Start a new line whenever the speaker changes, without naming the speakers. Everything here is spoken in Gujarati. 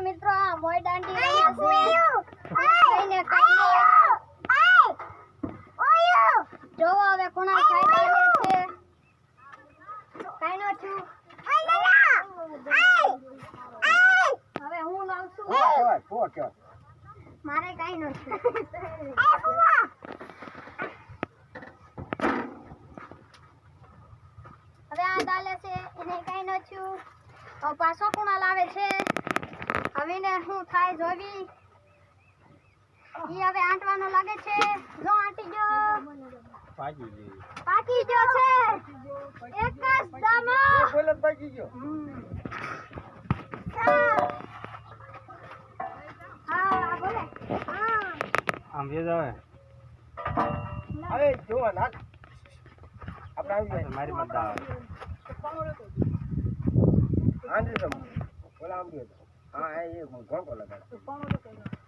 મિત્રો આ મોય દાંડી રમે છે કઈને કઈને જોવો હવે કોના ફાયદા લે છે કાઈનો છું હવે હું લાવ છું મારે કાઈનો છું હવે આ ડાલે છે એને કાઈનો છું પાછો કોણા લાવે છે હવે ને શું થાય જોવી ઈ હવે આંટવાનો લાગે છે જો આંટી ગયો પાકી ગયો છે એક જ દામાં બોલે પાકી ગયો હા બોલે હા
આમ જે જાવે
હવે જો નાખ આપણે આવી જાય
મારી મત આવે
આંધી તો બોલા આમ ગયો હા એ ઘોંકો લગાડ